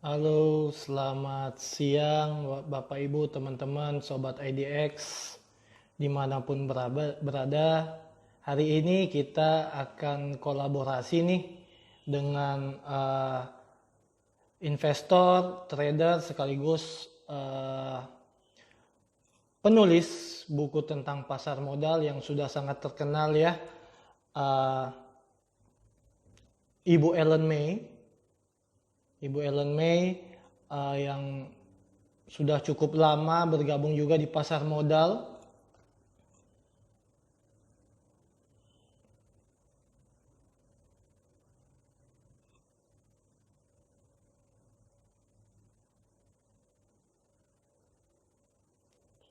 Halo, selamat siang Bapak Ibu, teman-teman, Sobat IDX, dimanapun berada. Hari ini kita akan kolaborasi nih dengan investor, trader, sekaligus penulis buku tentang pasar modal yang sudah sangat terkenal ya, uh, Ibu Ellen May. Ibu Ellen May yang sudah cukup lama bergabung juga di pasar modal.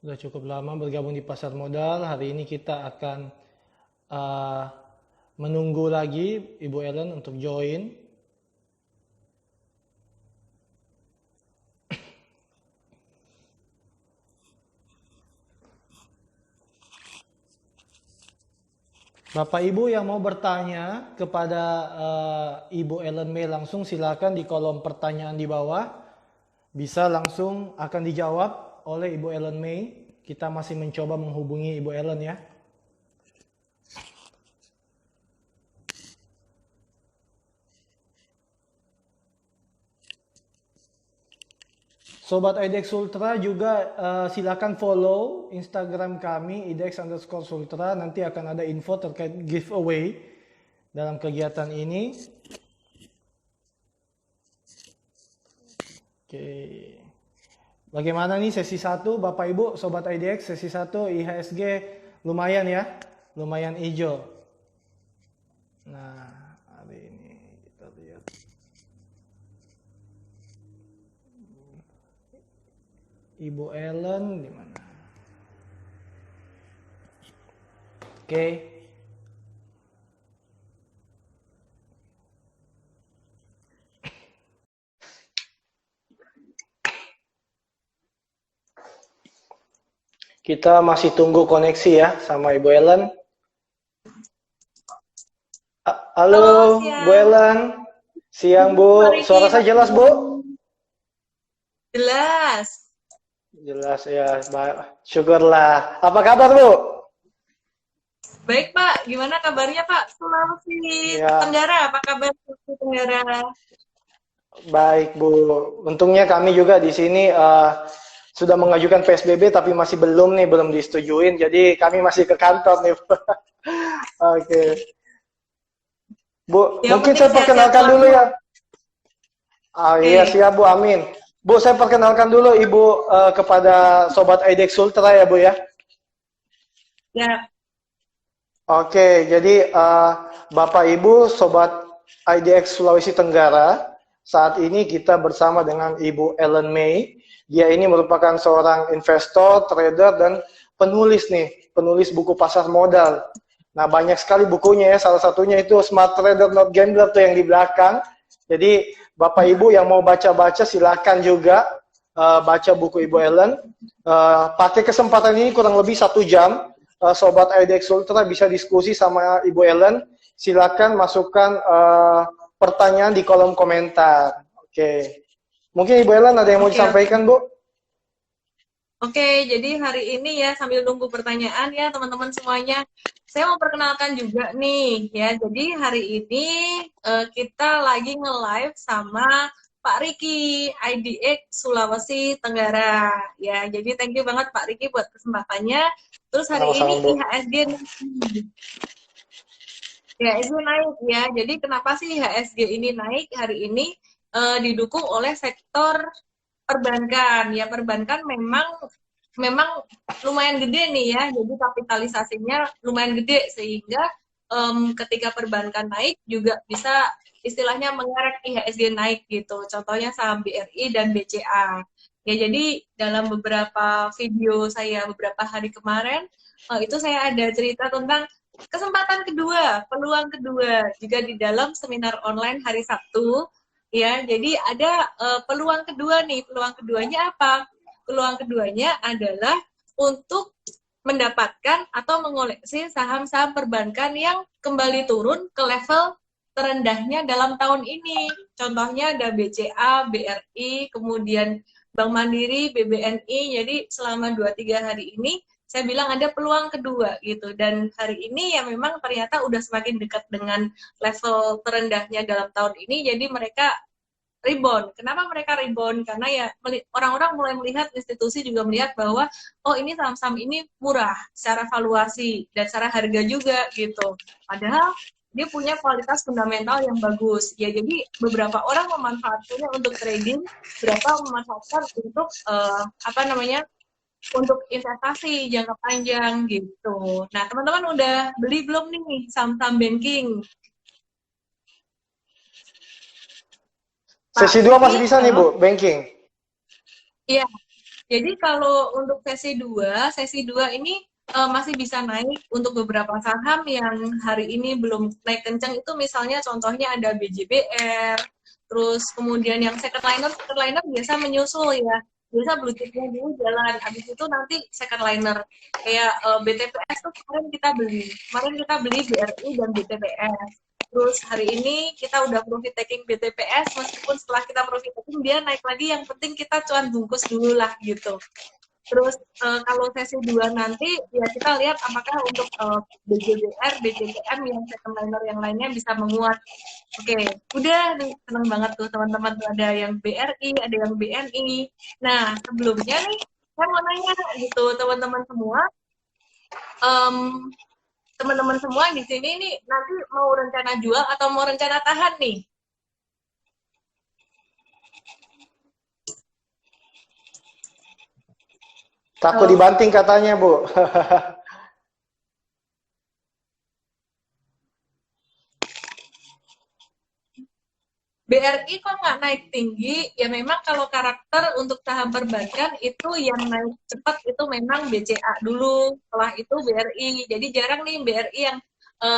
Sudah cukup lama bergabung di pasar modal. Hari ini kita akan menunggu lagi Ibu Ellen untuk join. Bapak Ibu yang mau bertanya kepada Ibu Ellen May langsung silakan di kolom pertanyaan di bawah. Bisa langsung akan dijawab oleh Ibu Ellen May. Kita masih mencoba menghubungi Ibu Ellen ya. Sobat IDX Ultra juga silakan follow Instagram kami IDX_Ultra. Nanti akan ada info terkait giveaway dalam kegiatan ini. Oke. Bagaimana nih sesi 1 Bapak Ibu Sobat IDX? Sesi 1 IHSG lumayan ya. Lumayan hijau. Nah, hari ini kita lihat. Ibu Ellen di mana? Oke. Kita masih tunggu koneksi ya sama Ibu Ellen. Halo, Bu Ellen. Siang, Bu. Suara saya jelas, Bu? Jelas. Jelas ya, syukurlah. Apa kabar, Bu? Baik, Pak. Gimana kabarnya, Pak? Sulawesi Tenggara, apa kabar Sulawesi Tenggara? Baik, Bu. Untungnya kami juga di sini sudah mengajukan PSBB tapi masih belum disetujuin. Jadi kami masih ke kantor nih, Bu. Oke. Bu, mungkin saya perkenalkan dulu ya. Iya, siap, Bu. Amin. Bu, saya perkenalkan dulu Ibu kepada Sobat IDX Ultra ya, Bu ya. Ya. Oke, jadi Bapak Ibu Sobat IDX Sulawesi Tenggara, saat ini kita bersama dengan Ibu Ellen May. Dia ini merupakan seorang investor, trader, dan penulis buku pasar modal. Nah, banyak sekali bukunya ya, salah satunya itu Smart Trader Not Gambler tuh yang di belakang. Jadi Bapak Ibu yang mau baca-baca silakan juga baca buku Ibu Ellen. Pakai kesempatan ini kurang lebih 1 jam. Sobat IDX Ultra bisa diskusi sama Ibu Ellen. Silakan masukkan pertanyaan di kolom komentar. Oke. Mungkin Ibu Ellen ada yang mau disampaikan, Bu? Oke, jadi hari ini ya sambil nunggu pertanyaan ya teman-teman semuanya, saya mau perkenalkan juga nih ya. Jadi hari ini kita lagi nge-live sama Pak Riki IDX Sulawesi Tenggara ya. Jadi thank you banget Pak Riki buat kesempatannya. Terus hari ini IHSG IHSG naik ya. Jadi kenapa sih IHSG ini naik hari ini? Didukung oleh sektor perbankan ya. Perbankan memang lumayan gede nih ya, jadi kapitalisasinya lumayan gede sehingga ketika perbankan naik juga bisa istilahnya mengerek IHSG naik gitu. Contohnya saham BRI dan BCA. Ya, jadi dalam beberapa video saya beberapa hari kemarin itu saya ada cerita tentang kesempatan kedua, peluang kedua juga di dalam seminar online hari Sabtu. Ya, jadi ada peluang kedua nih. Peluang keduanya apa? Peluang keduanya adalah untuk mendapatkan atau mengoleksi saham-saham perbankan yang kembali turun ke level terendahnya dalam tahun ini. Contohnya ada BCA, BRI, kemudian Bank Mandiri, BBNI. Jadi selama 2-3 hari ini saya bilang ada peluang kedua gitu. Dan hari ini ya memang ternyata udah semakin dekat dengan level terendahnya dalam tahun ini. Jadi mereka rebound. Kenapa mereka rebound? Karena ya orang-orang mulai melihat, institusi juga melihat bahwa oh ini saham-saham ini murah secara valuasi dan secara harga juga gitu. Padahal dia punya kualitas fundamental yang bagus. Ya jadi beberapa orang memanfaatkannya untuk trading, beberapa memanfaatkan untuk apa namanya? Untuk investasi jangka panjang gitu. Nah, teman-teman udah beli belum nih saham-saham banking? Pak Sesi 2 masih Riki, bisa nih, halo? Bu, banking. Iya, jadi kalau untuk sesi 2 ini masih bisa naik untuk beberapa saham yang hari ini belum naik kencang itu misalnya contohnya ada BJBR, terus kemudian yang second liner biasa menyusul ya. Biasa blue chipnya dulu jalan, habis itu nanti second liner. Kayak BTPS tuh kemarin kita beli BRI dan BTPS. Terus hari ini kita udah profit taking BTPS, meskipun setelah kita profit taking dia naik lagi, yang penting kita cuan bungkus dulu lah gitu. Terus kalau sesi 2 nanti ya kita lihat apakah untuk BJBR, BJPM yang second liner yang lainnya bisa menguat. Oke, udah nih seneng banget tuh teman-teman, tuh ada yang BRI, ada yang BNI. Nah, sebelumnya nih saya mau nanya gitu teman-teman semua, um, teman-teman semua di sini nih nanti mau rencana jual atau mau rencana tahan nih? Takut Halo. dibanting katanya, Bu. BRI kok nggak naik tinggi? Ya memang kalau karakter untuk saham perbankan itu yang naik cepat itu memang BCA dulu, setelah itu BRI. Jadi jarang nih BRI yang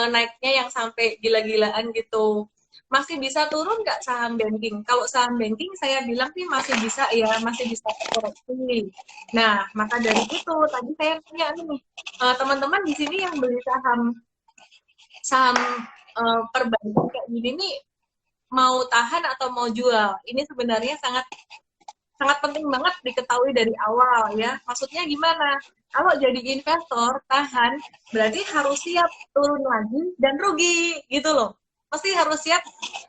naiknya yang sampai gila-gilaan gitu. Masih bisa turun nggak saham banking? Kalau saham banking saya bilang sih masih bisa ya, masih bisa koreksi. Nah, maka dari itu tadi saya tanya nih, teman-teman di sini yang beli saham saham perbankan kayak gini nih mau tahan atau mau jual. Ini sebenarnya sangat sangat penting banget diketahui dari awal ya. Maksudnya gimana? Kalau jadi investor tahan berarti harus siap turun lagi dan rugi gitu loh. Pasti harus siap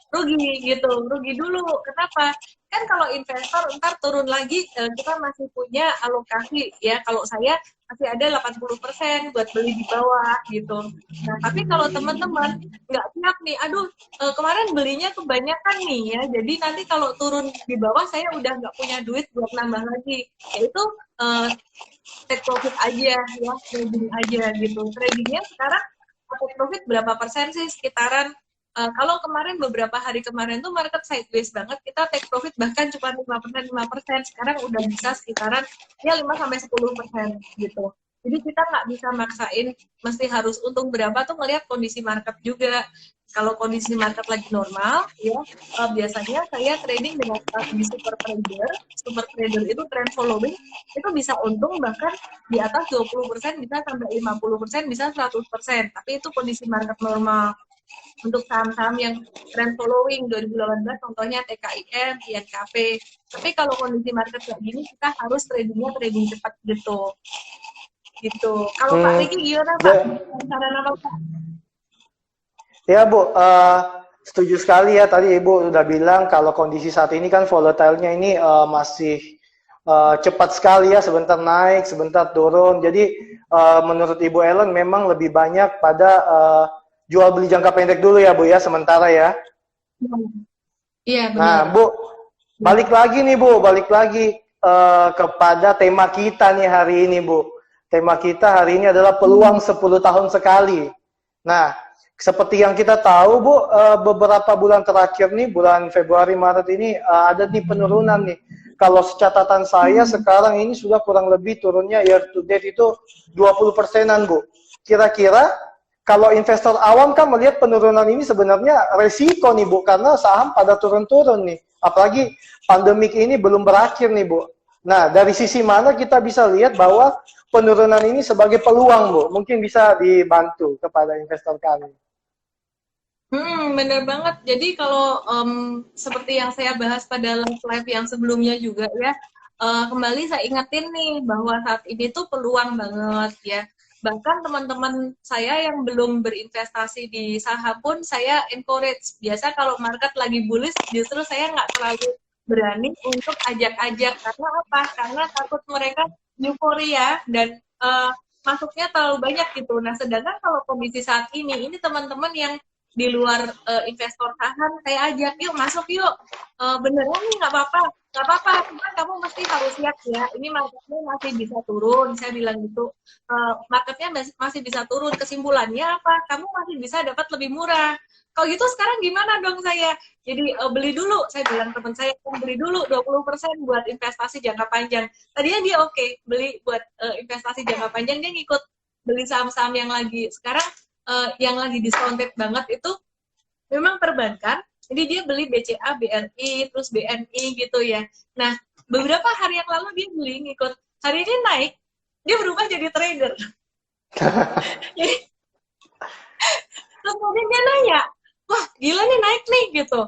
rugi gitu, rugi dulu. Kenapa? Kan kalau investor ntar turun lagi kita masih punya alokasi ya. Kalau saya masih ada 80% buat beli di bawah gitu. Nah, tapi kalau teman-teman nggak siap nih, aduh kemarin belinya kebanyakan nih ya, jadi nanti kalau turun di bawah saya udah nggak punya duit buat nambah lagi, yaitu take profit aja ya, trading aja gitu. Tradingnya sekarang take profit berapa persen sih? Sekitaran kalau kemarin beberapa hari kemarin tuh market sideways banget, kita take profit bahkan cuma 5%, sekarang udah bisa sekitaran ya 5-10% gitu. Jadi kita nggak bisa maksain mesti harus untung berapa tuh, ngelihat kondisi market juga. Kalau kondisi market lagi normal, ya biasanya saya trading dengan strategi super trader. Super trader itu trend following, itu bisa untung bahkan di atas 20%, bisa sampai 50%, bisa 100%. Tapi itu kondisi market normal. Untuk saham-saham yang trend following 2018 contohnya TKIM, INKP. Tapi kalau kondisi market kayak gini kita harus tradingnya trading cepat gitu. Gitu. Kalau Pak Hmm, Riki gimana Pak? ya, Saran apa Pak? ya, Bu, setuju sekali ya, tadi Ibu udah bilang kalau kondisi saat ini kan volatile-nya ini masih cepat sekali ya, sebentar naik, sebentar turun. Jadi menurut Ibu Ellen memang lebih banyak pada jual beli jangka pendek dulu ya, Bu ya, sementara ya. Iya benar. Nah, Bu, balik lagi nih, Bu, balik lagi kepada tema kita nih hari ini, Bu. Tema kita hari ini adalah peluang 10 tahun sekali. Nah, seperti yang kita tahu, Bu, beberapa bulan terakhir nih, bulan Februari, Maret ini ada nih penurunan nih. Kalau catatan saya sekarang ini sudah kurang lebih turunnya year to date itu 20%-an, Bu. Kira-kira kalau investor awam kan melihat penurunan ini sebenarnya resiko nih, Bu, karena saham pada turun-turun nih. Apalagi pandemik ini belum berakhir nih, Bu. Nah, dari sisi mana kita bisa lihat bahwa penurunan ini sebagai peluang, Bu? Mungkin bisa dibantu kepada investor kami. Bener banget. Jadi kalau seperti yang saya bahas pada live yang sebelumnya juga ya, kembali saya ingetin nih bahwa saat ini tuh peluang banget ya. Bahkan teman-teman saya yang belum berinvestasi di saham pun saya encourage. Biasa kalau market lagi bullish, justru saya nggak terlalu berani untuk ajak-ajak. Karena apa? Karena takut mereka euforia dan masuknya terlalu banyak gitu. Nah, sedangkan kalau kondisi saat ini teman-teman yang di luar investor saham saya ajak yuk masuk yuk, beneran nih nggak apa-apa cuman kamu mesti harus siap ya, ini marketnya masih bisa turun, saya bilang gitu. Marketnya masih bisa turun, kesimpulannya apa, kamu masih bisa dapat lebih murah. Kalau gitu sekarang gimana dong saya, jadi beli dulu, saya bilang teman saya beli dulu 20% buat investasi jangka panjang. Tadinya dia oke, beli buat investasi jangka panjang, dia ngikut beli saham-saham yang lagi sekarang yang lagi discounted banget itu memang perbankan. Jadi dia beli BCA, BRI, terus BNI gitu ya. Nah, beberapa hari yang lalu dia beli ngikut. Hari ini naik, dia berubah jadi trader. Jadi, terus kemudian dia nanya, wah gila nih naik nih gitu.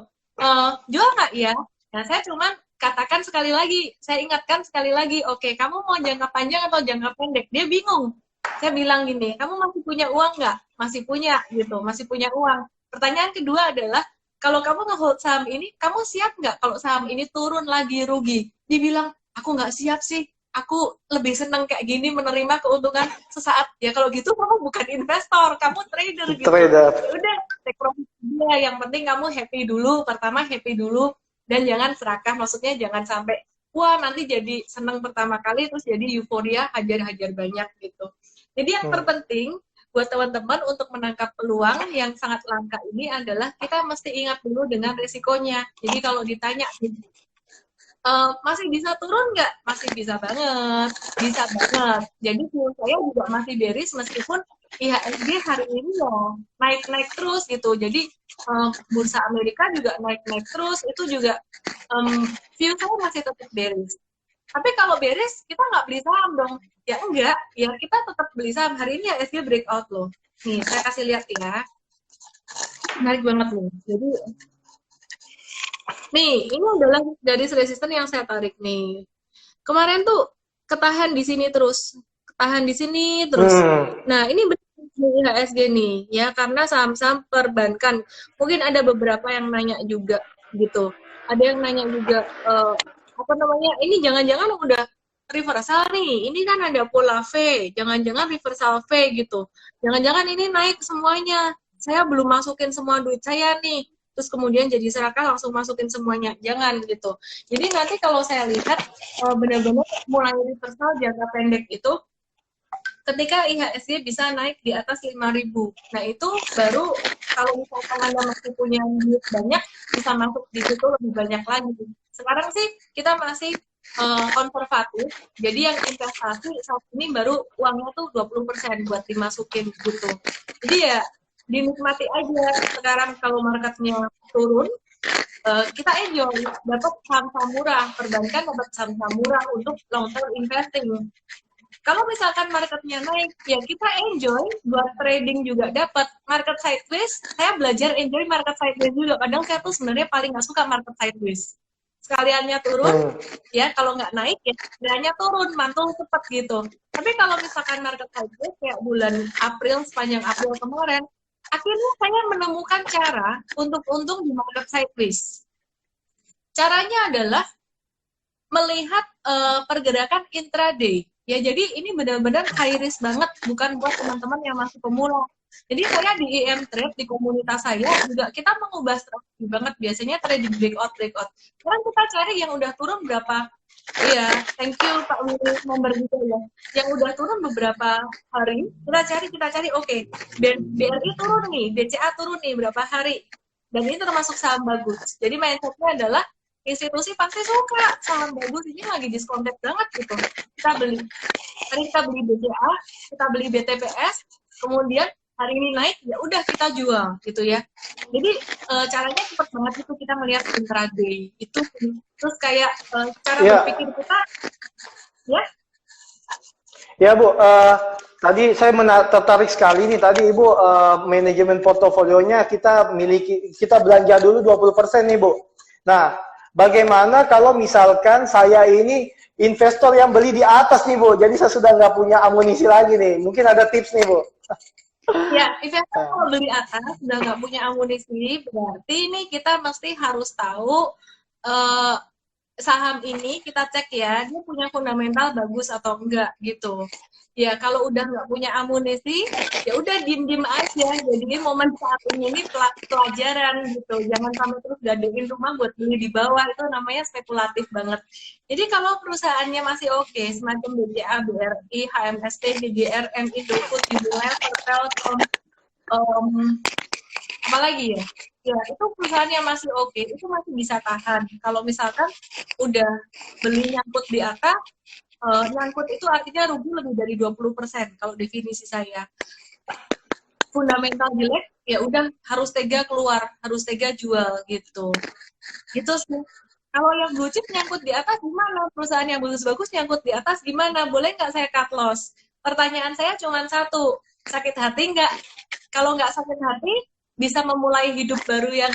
Jual nggak ya? Nah, saya cuman katakan sekali lagi, saya ingatkan sekali lagi, oke, kamu mau jangka panjang atau jangka pendek? Dia bingung. Saya bilang gini, kamu masih punya uang nggak? Masih punya, gitu, masih punya uang. Pertanyaan kedua adalah, kalau kamu nge-hold saham ini, kamu siap nggak kalau saham ini turun lagi rugi? Dia bilang, aku nggak siap sih, aku lebih seneng kayak gini menerima keuntungan sesaat. Ya kalau gitu kamu bukan investor, kamu trader gitu. Trader. Ya udah, take profit dia. Yang penting kamu happy dulu. Pertama happy dulu dan jangan serakah. Maksudnya jangan sampai wah nanti jadi seneng pertama kali terus jadi euforia hajar-hajar banyak gitu. Jadi yang terpenting buat teman-teman untuk menangkap peluang yang sangat langka ini adalah kita mesti ingat dulu dengan risikonya. Jadi kalau ditanya masih bisa turun nggak? Masih bisa banget, bisa banget. Jadi menurut saya juga masih bearish meskipun IHSG hari ini ya naik-naik terus gitu. Jadi bursa Amerika juga naik-naik terus, itu juga view saya masih tetap bearish. Tapi kalau bearish kita nggak beli saham dong? Ya enggak, ya kita tetap beli saham. Hari ini IHSG breakout loh. Nih saya kasih lihat ya, menarik banget nih. Jadi nih, ini adalah garis resisten yang saya tarik nih. Kemarin tuh ketahan di sini terus, ketahan di sini terus. Nah, ini IHSG nih, ya karena saham-saham perbankan. Mungkin ada beberapa yang nanya juga gitu. Ada yang nanya juga apa namanya? Ini jangan-jangan udah reversal nih. Ini kan ada pola V, jangan-jangan reversal V gitu. Jangan-jangan ini naik semuanya. Saya belum masukin semua duit saya nih, terus kemudian jadi serakah langsung masukin semuanya, jangan gitu. Jadi nanti kalau saya lihat benar-benar mulai reversal jangka pendek itu ketika IHSG bisa naik di atas 5.000. Nah itu baru kalau misalkan Anda masih punya duit banyak bisa masuk di situ lebih banyak lagi. Sekarang sih kita masih konservatif, jadi yang investasi saat ini baru uangnya tuh 20% buat dimasukin gitu. Jadi ya dinikmati aja. Sekarang kalau marketnya turun, kita enjoy, dapat saham-saham murah, perbankan dapat saham-saham murah untuk long term investing. Kalau misalkan marketnya naik, ya kita enjoy, buat trading juga dapat. Market sideways, saya belajar enjoy market sideways juga. Kadang saya tuh sebenarnya paling nggak suka market sideways. Sekaliannya turun, ya kalau nggak naik, ya sekaliannya turun, mantul cepat gitu. Tapi kalau misalkan market sideways, kayak bulan April, sepanjang April kemarin, akhirnya saya menemukan cara untuk untung di market sideways. Caranya adalah melihat pergerakan intraday. Ya, jadi ini benar-benar high risk banget, bukan buat teman-teman yang masih pemula. Jadi saya di EM Trade, di komunitas saya, juga kita mengubah strategi banget. Biasanya trading breakout. Sekarang kita cari yang udah turun berapa, iya, thank you Pak Willy, member gitu ya. Yang udah turun beberapa hari, kita cari, oke, BRI turun nih, BCA turun nih, berapa hari. Dan ini termasuk saham bagus. Jadi mindsetnya adalah, institusi pasti suka saham bagus ini lagi discounted banget gitu, kita beli. Hari kita beli BCA, kita beli BTPS, kemudian hari ini naik, ya udah kita jual gitu ya. Jadi caranya cepat banget itu, kita melihat intraday itu. Terus kayak cara berpikir kita ya. Ya Bu, tadi saya tertarik sekali nih tadi Ibu, manajemen portofolionya kita belanja dulu 20% nih Bu. Nah, bagaimana kalau misalkan saya ini investor yang beli di atas nih Bu, jadi saya sudah nggak punya amunisi lagi nih. Mungkin ada tips nih Bu. Ya, investor kalau beli atas udah nggak punya amunisi, berarti ini kita mesti harus tahu eh, saham ini kita cek ya, dia punya fundamental bagus atau enggak gitu. Ya, kalau udah nggak punya amunisi, ya udah diem-diem aja. Jadi momen saat ini pelajaran gitu. Jangan sampai terus gadein rumah buat beli di bawah, itu namanya spekulatif banget. Jadi kalau perusahaannya masih oke, semacam BCA, BRI, HMST, BGR, Indofood, Unilever, Telkom, apa lagi ya? Ya, itu perusahaannya masih oke, itu masih bisa tahan. Kalau misalkan udah beli nyangkut di atas, nyangkut itu artinya rugi lebih dari 20% kalau definisi saya. Fundamental jelek, ya udah harus tega keluar, harus tega jual gitu. Gitu sih. Kalau yang blue chip nyangkut di atas gimana? Perusahaan yang bagus-bagus nyangkut di atas gimana? Boleh nggak saya cut loss? Pertanyaan saya cuma satu, sakit hati nggak? Kalau nggak sakit hati, bisa memulai hidup baru yang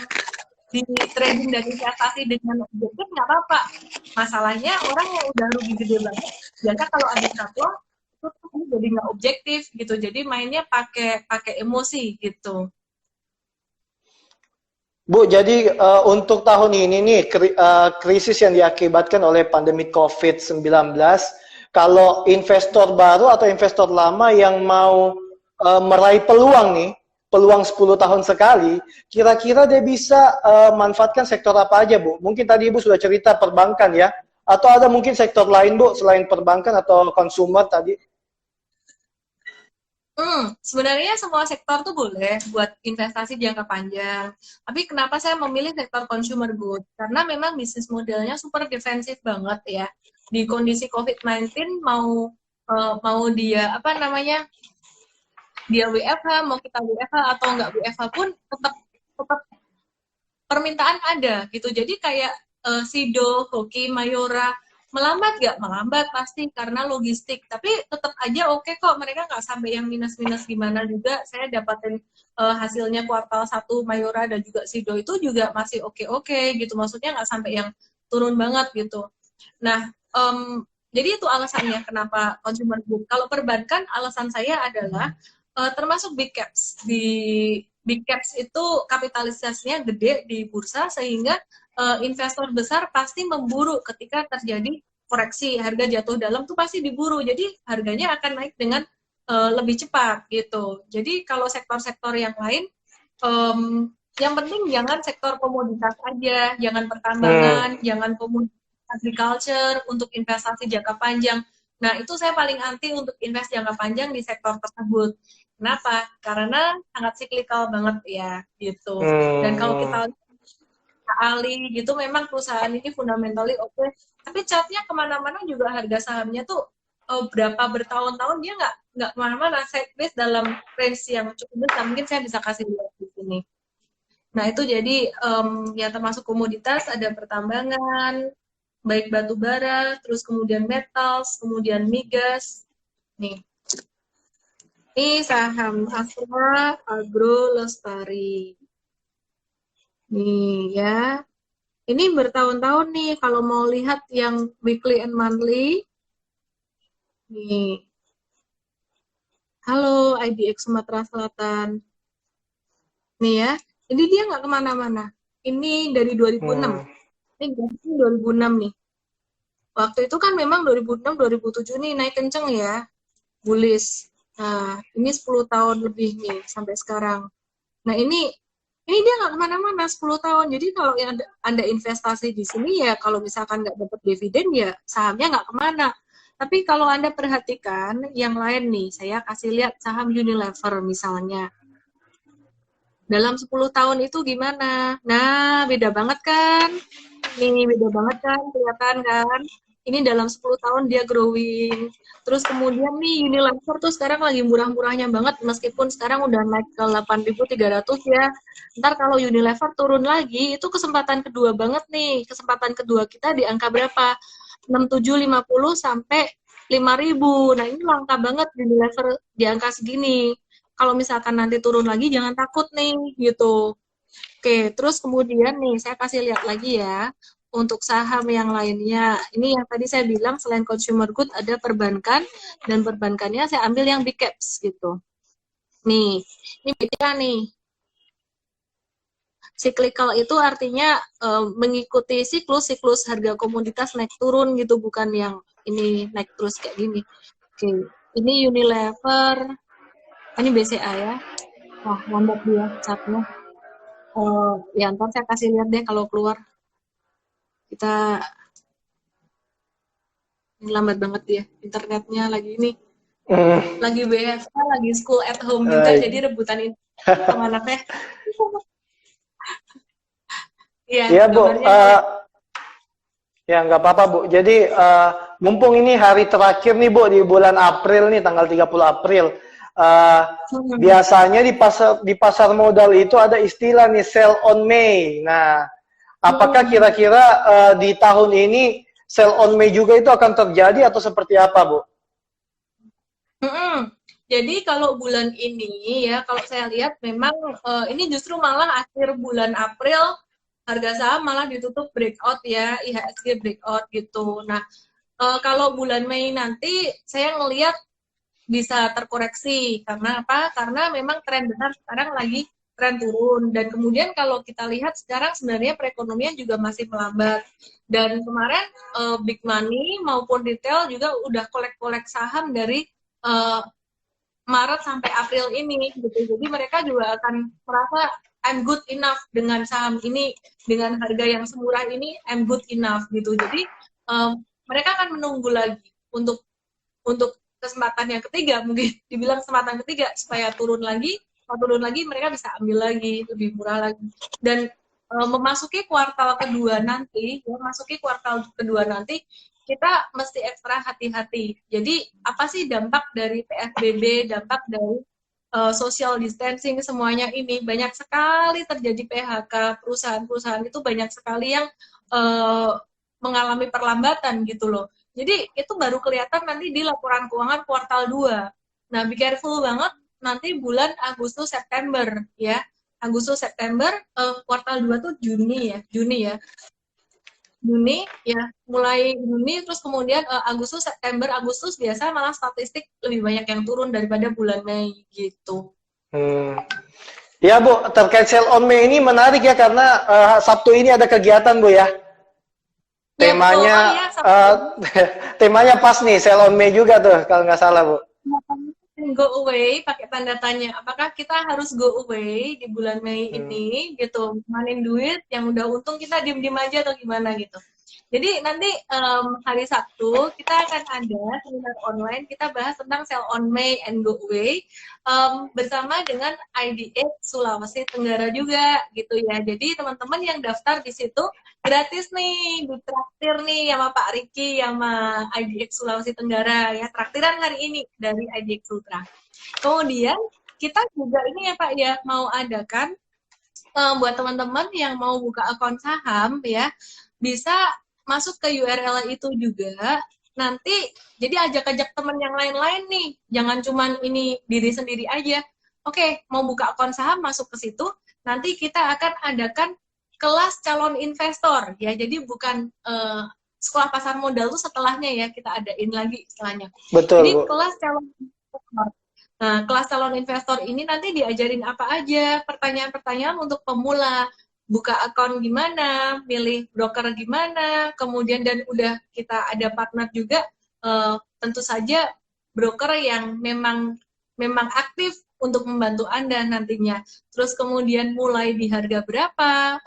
di trading dan investasi dengan objektif nggak apa-apa. Masalahnya orang yang udah rugi gede banget, biasa kalau habis cut loss itu jadi nggak objektif gitu. Jadi mainnya pakai emosi gitu. Bu, jadi untuk tahun ini nih krisis yang diakibatkan oleh pandemi COVID-19, kalau investor baru atau investor lama yang mau meraih peluang nih, peluang 10 tahun sekali, kira-kira dia bisa manfaatkan sektor apa aja, Bu? Mungkin tadi Ibu sudah cerita perbankan ya, atau ada mungkin sektor lain, Bu, selain perbankan atau consumer tadi? Sebenarnya semua sektor tuh boleh buat investasi jangka panjang. Tapi kenapa saya memilih sektor consumer good? Karena memang bisnis modelnya super defensif banget ya. Di kondisi COVID-19 mau dia apa namanya, dia WFH, mau kita WFH atau nggak WFH pun tetap tetap permintaan ada gitu. Jadi kayak Sido, Hoki, Mayora melambat nggak? Melambat pasti karena logistik. Tapi tetap aja oke kok, mereka nggak sampai yang minus-minus gimana juga. Saya dapatin hasilnya kuartal 1 Mayora dan juga Sido itu juga masih oke-oke gitu. Maksudnya nggak sampai yang turun banget gitu. Nah, jadi itu alasannya kenapa consumer good. Kalau perbankan, alasan saya adalah termasuk big caps. Di big caps itu kapitalisasinya gede di bursa sehingga investor besar pasti memburu ketika terjadi koreksi harga jatuh dalam tuh pasti diburu. Jadi harganya akan naik dengan lebih cepat gitu. Jadi kalau sektor-sektor yang lain yang penting jangan sektor komoditas aja, jangan pertambangan, jangan komoditas agriculture untuk investasi jangka panjang. Nah, itu saya paling anti untuk invest jangka panjang di sektor tersebut. Kenapa? Karena sangat siklikal banget ya, gitu. Dan kalau kita Ali gitu, memang perusahaan ini fundamentally oke. Tapi chartnya kemana-mana juga harga sahamnya tuh berapa bertahun-tahun dia nggak kemana-mana. Sideways dalam range yang cukup besar. Mungkin saya bisa kasih lihat di sini. Nah, itu jadi ya termasuk komoditas, ada pertambangan, baik batu bara, terus kemudian metals, kemudian migas. Nih, ini saham Astra Agro Lestari. Nih ya, ini bertahun-tahun nih kalau mau lihat yang weekly and monthly. Nih, halo IDX Sumatera Selatan. Nih ya, ini dia nggak kemana-mana. Ini dari 2006. Ini 2006 nih. Waktu itu kan memang 2006-2007 nih naik kenceng ya, bullish. Nah, ini 10 tahun lebih nih sampai sekarang. Nah, ini dia nggak kemana-mana 10 tahun. Jadi kalau yang Anda investasi di sini ya kalau misalkan nggak dapat dividen ya sahamnya nggak kemana. Tapi kalau Anda perhatikan yang lain nih, saya kasih lihat saham Unilever misalnya. Dalam 10 tahun itu gimana? Nah, beda banget kan? Nih, beda banget kan? Kelihatan kan? Ini dalam 10 tahun dia growing. Terus kemudian nih Unilever tuh sekarang lagi murah-murahnya banget meskipun sekarang udah naik ke 8.300 ya. Ntar kalau Unilever turun lagi, itu kesempatan kedua banget nih. Kesempatan kedua kita di angka berapa? 6750 sampai 5.000. Nah, ini langka banget di level di angka segini. Kalau misalkan nanti turun lagi, jangan takut nih, gitu. Oke, terus kemudian nih, saya kasih lihat lagi ya, untuk saham yang lainnya. Ini yang tadi saya bilang, selain consumer good, ada perbankan, dan perbankannya saya ambil yang big caps, gitu. Nih, ini beda nih. Cyclical itu artinya mengikuti siklus harga komoditas naik turun gitu, bukan yang ini naik terus kayak gini. Oke, ini Unilever, ini BCA ya. Wah, lambat dia chartnya. Ya ntar saya kasih lihat deh kalau keluar. Kita ini lambat banget dia. Internetnya lagi ini. Lagi WFH, lagi school at home juga, jadi rebutan ini sama anaknya. Iya, Iya, Bu. gambarnya Ya, nggak apa-apa, Bu. Jadi, mumpung ini hari terakhir nih, Bu, di bulan April nih, tanggal 30 April. Biasanya di pasar modal itu ada istilah nih, sell on May. Nah, apakah kira-kira di tahun ini sell on May juga itu akan terjadi atau seperti apa, Bu? Jadi kalau bulan ini ya, kalau saya lihat memang ini justru malah akhir bulan April harga saham malah ditutup breakout ya, IHSG breakout gitu. Nah, kalau bulan Mei nanti saya ngelihat bisa terkoreksi. Karena apa? Karena memang tren besar sekarang lagi tren turun. Dan kemudian kalau kita lihat sekarang sebenarnya perekonomian juga masih melambat. Dan kemarin big money maupun retail juga udah kolek-kolek saham dari Maret sampai April ini gitu. Jadi mereka juga akan merasa I'm good enough dengan saham ini, dengan harga yang semurah ini I'm good enough gitu. Jadi mereka akan menunggu lagi untuk kesempatan yang ketiga, mungkin dibilang kesempatan ketiga supaya turun lagi. Kalau turun lagi mereka bisa ambil lagi lebih murah lagi. Dan memasuki kuartal kedua nanti, kita mesti ekstra hati-hati. Jadi apa sih dampak dari PSBB, dampak dari social distancing, semuanya ini banyak sekali terjadi PHK, perusahaan-perusahaan itu banyak sekali yang mengalami perlambatan gitu loh. Jadi itu baru kelihatan nanti di laporan keuangan kuartal 2. Nah, be careful banget nanti bulan Agustus September ya. Agustus September kuartal 2 tuh Juni ya. Juni ya, mulai Juni terus kemudian Agustus September Agustus biasa malah statistik lebih banyak yang turun daripada bulan Mei gitu. Ya, Bu, terkait sell on May ini menarik ya karena Sabtu ini ada kegiatan, Bu ya. Temanya temanya pas nih, sell on May juga tuh kalau nggak salah, Bu. Go away pakai tanda tanya, apakah kita harus go away di bulan Mei ini gitu, mainin duit yang udah untung kita diem-diem aja atau gimana gitu. Jadi nanti hari Sabtu kita akan ada seminar online, kita bahas tentang sell on May and go away bersama dengan IDX Sulawesi Tenggara juga gitu ya. Jadi teman-teman yang daftar di situ gratis nih, ditraktir nih sama Pak Riki, sama IDX Sulawesi Tenggara ya, traktiran hari ini dari IDX Ultra. Kemudian kita juga ini ya Pak ya, mau adakan buat teman-teman yang mau buka akun saham ya, bisa masuk ke URL itu juga, nanti jadi ajak-ajak teman yang lain-lain nih, jangan cuman ini diri sendiri aja. Oke, mau buka akun saham masuk ke situ, nanti kita akan adakan kelas calon investor ya, jadi bukan sekolah pasar modal tuh setelahnya ya, kita adain lagi setelahnya. Betul, jadi Bu. kelas calon investor. Nah, kelas calon investor ini nanti diajarin apa aja, pertanyaan-pertanyaan untuk pemula, buka akun gimana, milih broker gimana, kemudian dan udah kita ada partner juga, tentu saja broker yang memang aktif untuk membantu Anda nantinya. Terus kemudian mulai di harga berapa,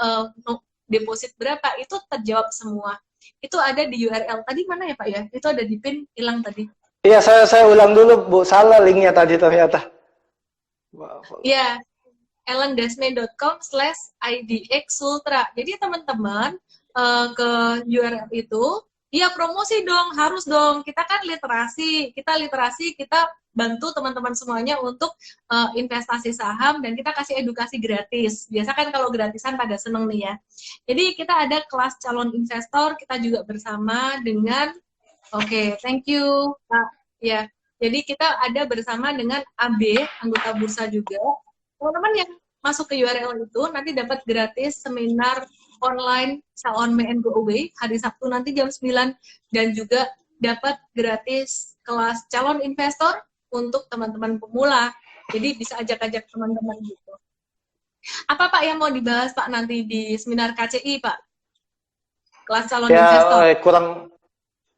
deposit berapa, itu terjawab semua. Itu ada di URL. Tadi mana ya Pak ya? Itu ada di pin, hilang tadi. Iya, saya ulang dulu, Bu. Salah linknya tadi ternyata. Iya, ellendesme.com/idxultra. Jadi teman-teman ke URL itu, ya promosi dong, harus dong. Kita kan literasi, kita bantu teman-teman semuanya untuk investasi saham dan kita kasih edukasi gratis. Biasa kan kalau gratisan pada seneng nih ya. Jadi kita ada kelas calon investor, kita juga bersama dengan Oke, thank you, Pak. Ya, jadi kita ada bersama dengan AB, anggota bursa juga. Teman-teman yang masuk ke URL itu nanti dapat gratis seminar online Sell on Me and Go Away hari Sabtu nanti jam 9 dan juga dapat gratis kelas calon investor untuk teman-teman pemula. Jadi bisa ajak-ajak teman-teman gitu. Apa Pak yang mau dibahas Pak nanti di seminar KCI Pak? Kelas calon investor.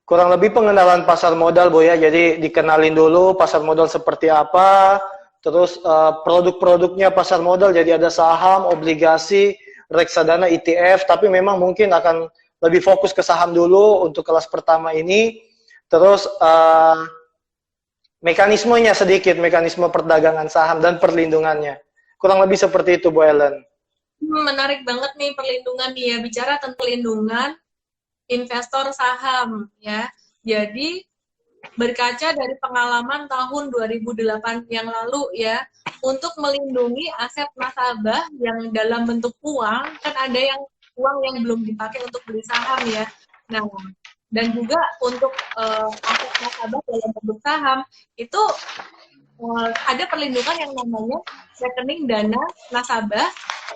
Kurang lebih pengenalan pasar modal Bu ya. Jadi dikenalin dulu pasar modal seperti apa, terus produk-produknya pasar modal. Jadi ada saham, obligasi, reksadana, ETF. Tapi memang mungkin akan lebih fokus ke saham dulu untuk kelas pertama ini. Terus mekanismenya sedikit, mekanisme perdagangan saham dan perlindungannya. Kurang lebih seperti itu Bu Ellen. Menarik banget nih perlindungan nih ya. Bicara tentang perlindungan investor saham ya. Jadi berkaca dari pengalaman tahun 2008 yang lalu ya, untuk melindungi aset nasabah yang dalam bentuk uang, kan ada yang uang yang belum dipakai untuk beli saham ya. Nah, dan juga untuk aset nasabah dalam bentuk saham itu ada perlindungan yang namanya rekening dana nasabah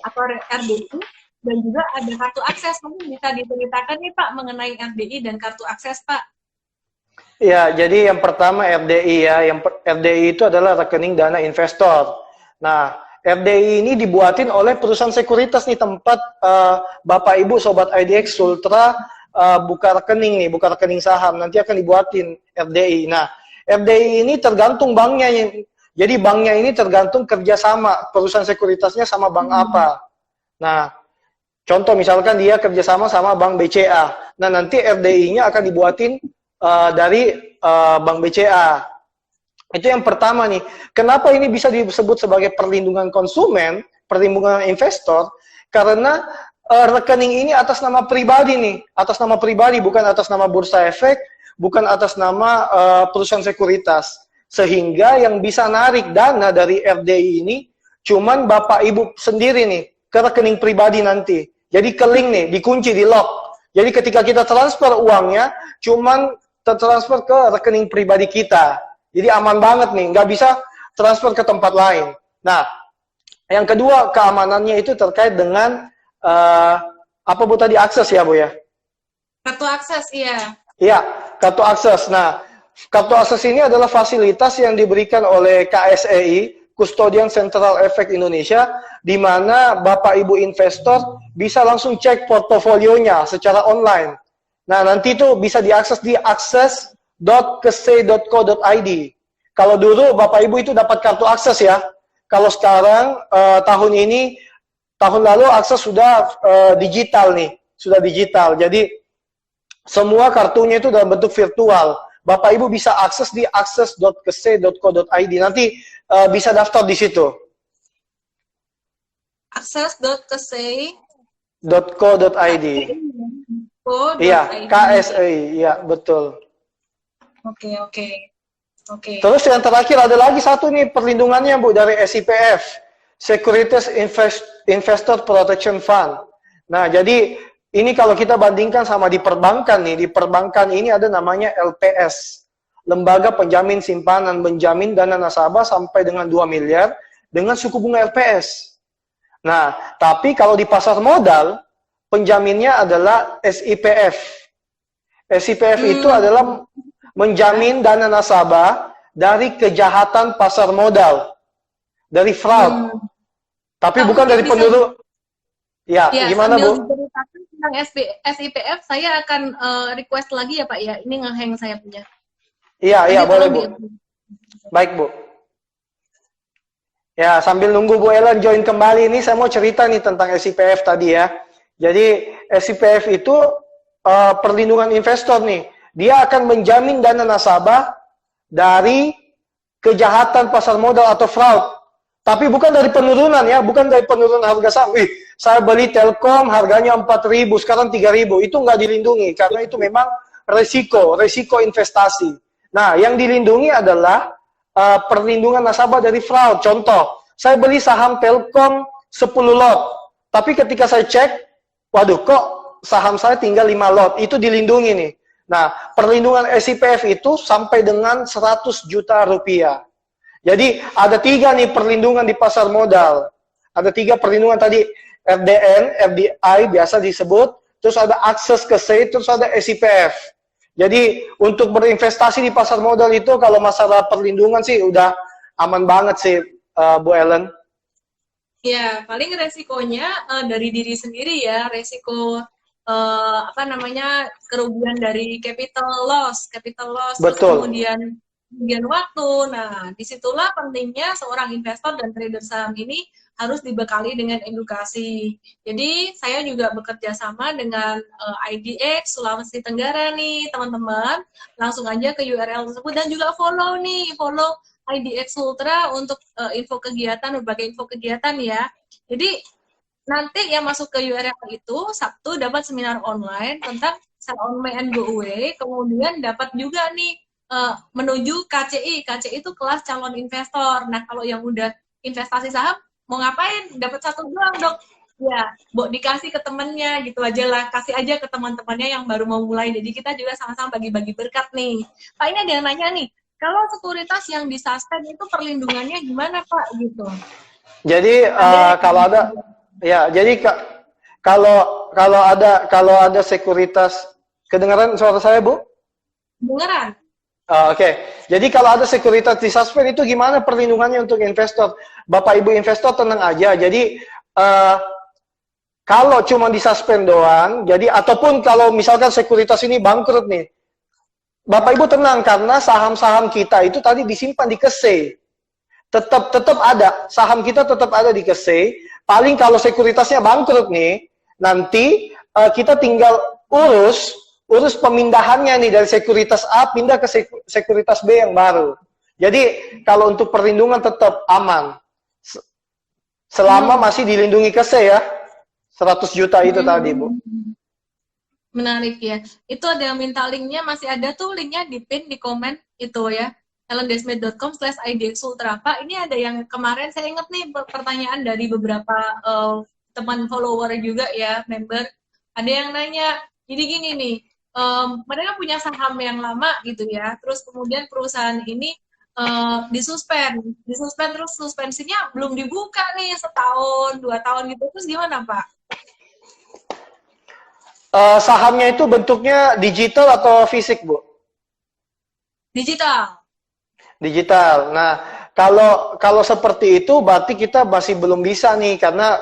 atau RDI. Dan juga ada kartu akses, mungkin bisa diceritakan nih Pak mengenai RDI dan kartu akses Pak. Ya, jadi yang pertama RDI ya, RDI itu adalah rekening dana investor. Nah, RDI ini dibuatin oleh perusahaan sekuritas nih, tempat Bapak Ibu Sobat IDX Sultra buka rekening nih, buka rekening saham, nanti akan dibuatin RDI. Nah, RDI ini tergantung banknya, jadi banknya ini tergantung kerjasama perusahaan sekuritasnya sama bank apa. Nah, contoh misalkan dia kerjasama sama Bank BCA. Nah, nanti RDI-nya akan dibuatin dari Bank BCA. Itu yang pertama nih. Kenapa ini bisa disebut sebagai perlindungan konsumen, perlindungan investor? Karena rekening ini atas nama pribadi nih. Atas nama pribadi, bukan atas nama Bursa Efek, bukan atas nama perusahaan sekuritas. Sehingga yang bisa narik dana dari RDI ini cuman Bapak Ibu sendiri nih, ke rekening pribadi nanti. Jadi ke link nih, dikunci, di lock. Jadi ketika kita transfer uangnya, cuman tertransfer ke rekening pribadi kita. Jadi aman banget nih, nggak bisa transfer ke tempat lain. Nah, yang kedua keamanannya itu terkait dengan apa Bu tadi, akses ya Bu ya? Kartu akses, iya. Iya, kartu akses. Nah, kartu akses ini adalah fasilitas yang diberikan oleh KSEI, Custodian Central Efek Indonesia, di mana Bapak Ibu investor bisa langsung cek portofolionya secara online. Nah, nanti itu bisa diakses di akses.kese.co.id. Kalau dulu Bapak Ibu itu dapat kartu akses ya. Kalau sekarang tahun lalu akses sudah digital nih, sudah digital. Jadi semua kartunya itu dalam bentuk virtual. Bapak Ibu bisa akses di akses.kese.co.id. Nanti bisa daftar di situ. Akses.kese.co.id. Iya, KSI, iya betul. Oke. Terus yang terakhir ada lagi satu nih perlindungannya Bu dari SIPF, Securities Investor Protection Fund. Nah, jadi ini kalau kita bandingkan sama di perbankan nih, di perbankan ini ada namanya LPS, Lembaga Penjamin Simpanan Menjamin Dana Nasabah sampai dengan 2 miliar dengan suku bunga LPS. Nah, tapi kalau di pasar modal, penjaminnya adalah SIPF. SIPF itu adalah menjamin dana nasabah dari kejahatan pasar modal, dari fraud. Tapi bukan dari penduduk. Ya, gimana Bu? Tentang SIPF, saya akan request lagi ya Pak ya. Ini nge-hang saya punya. Iya, boleh Bu. Baik Bu. Ya, sambil nunggu Bu Ellen join kembali ini, saya mau cerita nih tentang SIPF tadi ya. Jadi SIPF itu perlindungan investor nih. Dia akan menjamin dana nasabah dari kejahatan pasar modal atau fraud. Tapi bukan dari penurunan ya, bukan dari penurunan harga saham. Saya beli Telkom harganya 4.000, sekarang 3.000. Itu nggak dilindungi karena itu memang resiko investasi. Nah, yang dilindungi adalah perlindungan nasabah dari fraud. Contoh, saya beli saham Telkom 10 lot. Tapi ketika saya cek, waduh kok saham saya tinggal 5 lot. Itu dilindungi nih. Nah, perlindungan SIPF itu sampai dengan 100 juta rupiah. Jadi ada 3 nih perlindungan di pasar modal. Ada 3 perlindungan tadi, RDN, RDI biasa disebut, terus ada akses ke SEI, terus ada SIPF. Jadi untuk berinvestasi di pasar modal itu kalau masalah perlindungan sih udah aman banget sih, Bu Ellen. Ya, paling resikonya dari diri sendiri ya, resiko apa namanya kerugian dari capital loss, terus Betul. kemudian waktu. Nah, disitulah pentingnya seorang investor dan trader saham ini harus dibekali dengan edukasi. Jadi, saya juga bekerja sama dengan IDX Sulawesi Tenggara nih, teman-teman. Langsung aja ke URL tersebut dan juga follow IDX Ultra untuk berbagai info kegiatan ya. Jadi, nanti yang masuk ke URL itu Sabtu dapat seminar online tentang sell on May and go away, kemudian dapat juga nih menuju KCI. KCI itu kelas calon investor. Nah, kalau yang udah investasi saham mau ngapain? Dapat 1 doang, Dok. Ya, dikasih ke temennya gitu aja lah. Kasih aja ke teman-temannya yang baru mau mulai. Jadi kita juga sama-sama bagi-bagi berkat nih. Pak, ini ada yang nanya nih. Kalau sekuritas yang disuspend itu perlindungannya gimana, Pak? Gitu. Jadi kalau ada ya, jadi kalau ada sekuritas, kedengaran suara saya, Bu? Beneran? Oke. Jadi kalau ada sekuritas disuspend itu gimana perlindungannya untuk investor? Bapak Ibu investor tenang aja. Jadi kalau cuma disuspend doang, jadi ataupun kalau misalkan sekuritas ini bangkrut nih, Bapak Ibu tenang karena saham-saham kita itu tadi disimpan di KSE. Tetap ada, saham kita tetap ada di KSE. Paling kalau sekuritasnya bangkrut nih, nanti kita tinggal urus pemindahannya nih dari sekuritas A pindah ke sekuritas B yang baru. Jadi kalau untuk perlindungan tetap aman. Selama masih dilindungi KSE ya. 100 juta itu tadi, Bu. Menarik ya. Itu ada yang minta linknya, masih ada tuh linknya di pin, di komen itu ya. ellendesmed.com/idxultra. Pak, ini ada yang kemarin saya ingat nih pertanyaan dari beberapa teman follower juga ya, member. Ada yang nanya, jadi gini nih, mereka punya saham yang lama gitu ya, terus kemudian perusahaan ini disuspend terus suspensinya belum dibuka nih setahun, 2 tahun gitu, terus gimana Pak? Sahamnya itu bentuknya digital atau fisik, Bu? Digital. Digital. Nah, kalau seperti itu berarti kita masih belum bisa nih karena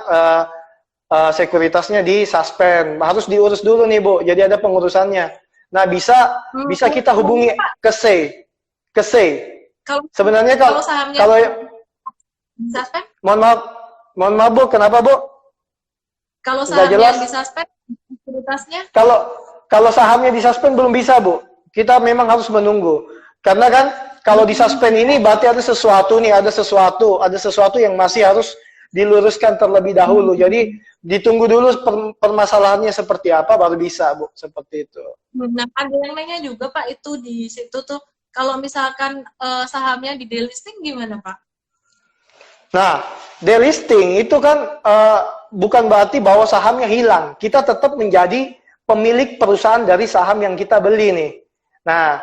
sekuritasnya disuspend. Harus diurus dulu nih, Bu. Jadi ada pengurusannya. Nah, bisa kita hubungi ke SEI. Ke SEI. Sebenarnya kalau disuspend? Mohon maaf, Bu. Kenapa, Bu? Kalau sahamnya disuspend sekuritasnya? Kalau sahamnya disuspend belum bisa, Bu. Kita memang harus menunggu. Karena kan kalau disuspend ini berarti ada sesuatu nih, ada sesuatu yang masih harus diluruskan terlebih dahulu. Jadi ditunggu dulu permasalahannya seperti apa baru bisa, Bu, seperti itu. Nah, ada yang nanya juga Pak, itu di situ tuh kalau misalkan sahamnya di delisting gimana, Pak? Nah, delisting itu kan bukan berarti bahwa sahamnya hilang. Kita tetap menjadi pemilik perusahaan dari saham yang kita beli nih. Nah,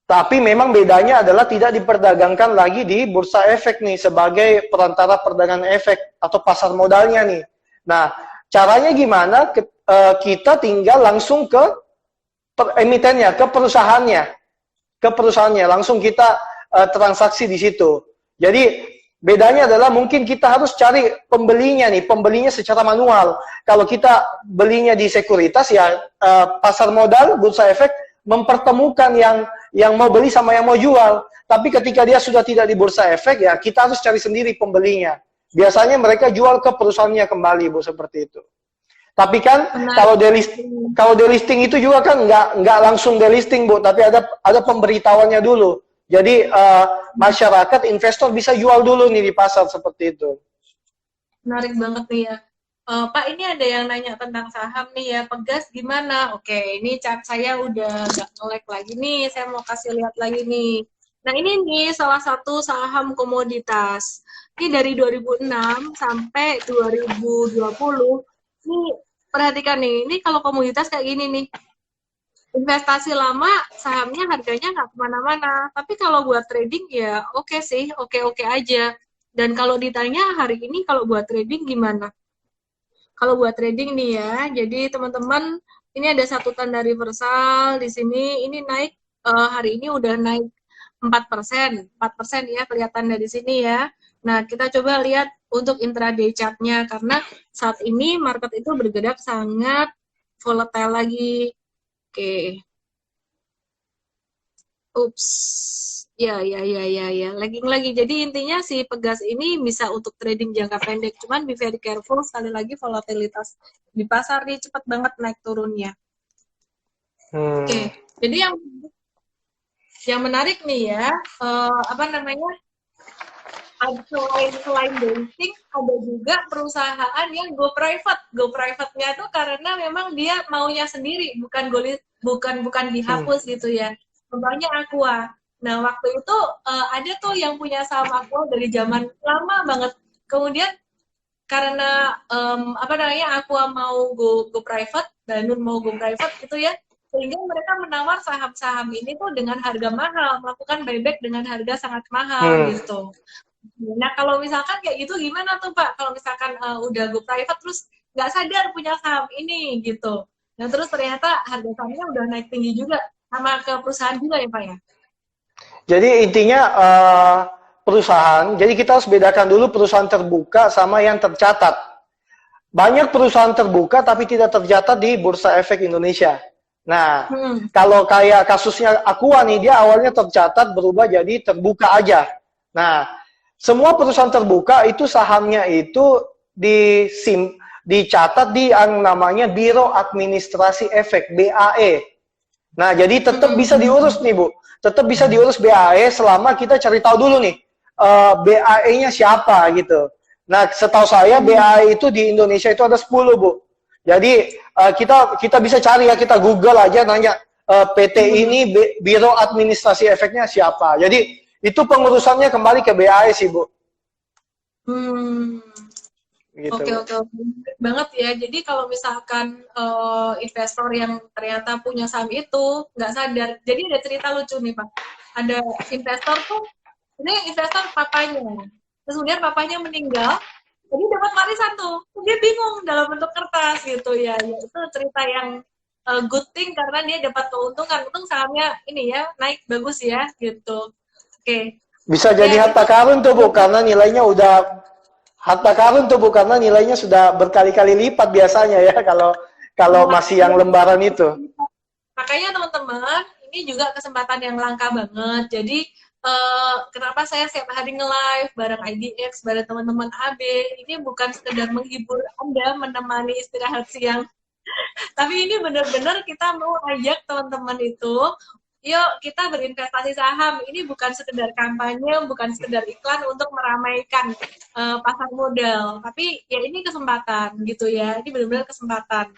tapi memang bedanya adalah tidak diperdagangkan lagi di bursa efek nih sebagai perantara perdagangan efek atau pasar modalnya nih. Nah, caranya gimana? Kita tinggal langsung ke emitennya, ke perusahaannya, langsung kita transaksi di situ. Jadi bedanya adalah mungkin kita harus cari pembelinya secara manual. Kalau kita belinya di sekuritas ya pasar modal, bursa efek mempertemukan yang mau beli sama yang mau jual. Tapi ketika dia sudah tidak di bursa efek ya kita harus cari sendiri pembelinya. Biasanya mereka jual ke perusahaannya kembali, Bu, seperti itu. Tapi kan kalau delisting itu juga kan nggak langsung delisting, Bu, tapi ada pemberitahuannya dulu. Jadi masyarakat, investor bisa jual dulu nih di pasar seperti itu. Menarik banget nih ya. Pak, ini ada yang nanya tentang saham nih ya, Pegas gimana? Oke, ini chat saya udah nggak nge-lag lagi nih, saya mau kasih lihat lagi nih. Nah, ini nih salah satu saham komoditas. Ini dari 2006 sampai 2020. Ini perhatikan nih, ini kalau komoditas kayak gini nih. investasi lama sahamnya harganya nggak kemana-mana. Tapi kalau buat trading ya oke sih, oke-oke aja. Dan kalau ditanya hari ini kalau buat trading gimana? Kalau buat trading nih ya, jadi teman-teman ini ada satu tanda reversal di sini, ini naik hari ini udah naik 4%, 4% ya kelihatan dari sini ya. Nah, kita coba lihat untuk intraday chart-nya karena saat ini market itu bergerak sangat volatile lagi. Oke. Ups. Ya. Lagging lagi. Jadi intinya si Pegas ini bisa untuk trading jangka pendek. Cuman be very careful. Sekali lagi volatilitas di pasar nih cepat banget naik turunnya. Oke. Jadi yang menarik nih ya, apa namanya? Selain banking, ada juga perusahaan yang go private. Go private-nya tuh karena memang dia maunya sendiri, bukan dihapus gitu ya. Contohnya Aqua. Nah, waktu itu ada tuh yang punya saham Aqua dari zaman lama banget. Kemudian karena apa namanya Aqua mau go private, Danun mau go private gitu ya, sehingga mereka menawar saham-saham ini tuh dengan harga mahal, melakukan buyback dengan harga sangat mahal gitu. Nah, kalau misalkan kayak gitu gimana tuh Pak? Kalau misalkan udah go private terus nggak sadar punya saham ini gitu. Nah, terus ternyata harga sahamnya udah naik tinggi juga sama ke perusahaan juga ya Pak ya? Jadi intinya perusahaan, jadi kita harus bedakan dulu perusahaan terbuka sama yang tercatat. Banyak perusahaan terbuka tapi tidak tercatat di Bursa Efek Indonesia. Nah, kalau kayak kasusnya Aqua nih, dia awalnya tercatat berubah jadi terbuka aja. Nah, semua perusahaan terbuka itu sahamnya itu dicatat di yang namanya Biro Administrasi Efek, BAE. Nah, jadi tetap bisa diurus nih, Bu. Tetap bisa diurus BAE selama kita cari tahu dulu nih, BAE-nya siapa gitu. Nah, setahu saya BAE itu di Indonesia itu ada 10, Bu. Jadi kita bisa cari ya, kita Google aja nanya PT ini Biro Administrasi Efeknya siapa. Jadi itu pengurusannya kembali ke BAE sih, Bu. Gitu. Oke. Banget ya. Jadi kalau misalkan investor yang ternyata punya saham itu nggak sadar. Jadi ada cerita lucu nih Pak. Ada investor tuh, ini investor papanya. Terus kemudian papanya meninggal, jadi dapat warisan tuh. Dia bingung dalam bentuk kertas gitu ya. Ya itu cerita yang good thing karena dia dapat keuntungan. Untung sahamnya ini ya naik bagus ya gitu. Oke. Bisa jadi harta karun tuh Bu, karena nilainya udah harta karun tuh Bu, karena nilainya sudah berkali-kali lipat biasanya ya kalau masih yang lembaran itu. Makanya teman-teman, ini juga kesempatan yang langka banget. Jadi kenapa saya setiap hari nge-live bareng IDX, bareng teman-teman AB, ini bukan sekedar menghibur Anda, menemani istirahat siang. Tapi ini benar-benar kita mau ajak teman-teman itu, yuk kita berinvestasi saham. Ini bukan sekedar kampanye, bukan sekedar iklan untuk meramaikan pasar modal. Tapi ya ini kesempatan gitu ya. Ini benar-benar kesempatan.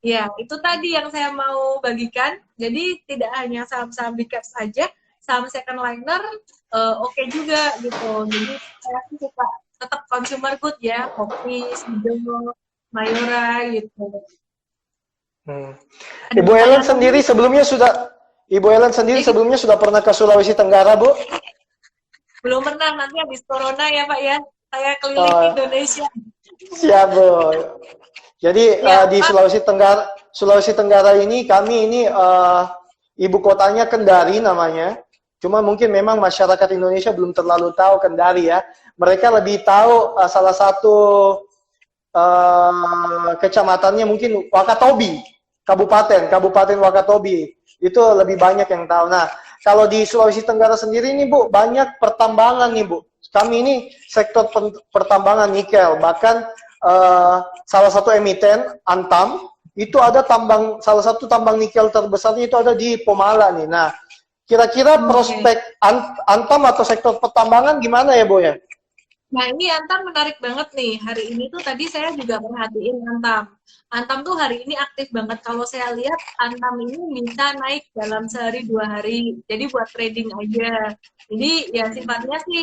Ya, itu tadi yang saya mau bagikan. Jadi tidak hanya saham-saham big cap saja, saham second liner oke juga gitu. Jadi saya suka tetap consumer good ya, kopi, Sido, Mayora gitu. Ibu Ellen sendiri sebelumnya sudah pernah ke Sulawesi Tenggara, Bu? Belum pernah, nanti habis corona ya Pak ya. Saya keliling Indonesia. Siap, Bu. Jadi di Sulawesi Tenggara ini kami ini ibu kotanya Kendari namanya. Cuma mungkin memang masyarakat Indonesia belum terlalu tahu Kendari ya. Mereka lebih tahu salah satu kecamatannya mungkin Wakatobi, Kabupaten Wakatobi. Itu lebih banyak yang tahu. Nah, kalau di Sulawesi Tenggara sendiri nih Bu, banyak pertambangan nih Bu. Kami ini sektor pertambangan nikel, bahkan salah satu emiten Antam itu ada salah satu tambang nikel terbesarnya itu ada di Pomala nih. Nah, kira-kira prospek Antam atau sektor pertambangan gimana ya, Bu ya? Nah, ini Antam menarik banget nih. Hari ini tuh tadi saya juga perhatiin Antam. Antam tuh hari ini aktif banget. Kalau saya lihat Antam ini bisa naik dalam sehari 2 hari. Jadi buat trading aja. Jadi ya sifatnya sih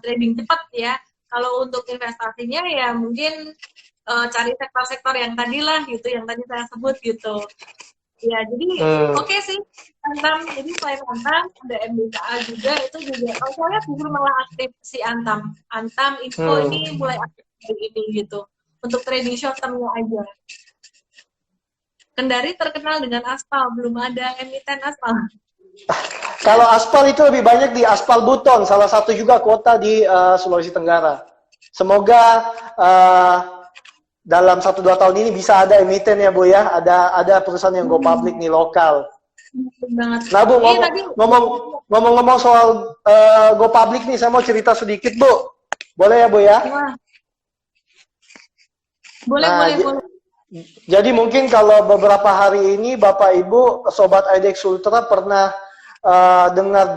trading cepat ya. Kalau untuk investasinya ya mungkin cari sektor-sektor yang tadi lah gitu, yang tadi saya sebut gitu. Ya, jadi oke sih Antam. Jadi selain Antam ada MBKA juga, itu juga. Oh, saya justru malah aktif si Antam. Antam Info ini mulai aktif hari ini gitu. Untuk trading short termnya aja. Kendari terkenal dengan aspal, belum ada emiten aspal. Kalau aspal itu lebih banyak di Aspal Buton, salah satu juga kota di Sulawesi Tenggara. Semoga dalam 1-2 tahun ini bisa ada emiten ya Bu ya, ada perusahaan yang go public nih lokal. Banget. Nah Bu, ngomong-ngomong soal go public nih, saya mau cerita sedikit Bu. Boleh ya Bu ya? Boleh, boleh. Jadi mungkin kalau beberapa hari ini Bapak Ibu, Sobat IDX Ultra pernah dengar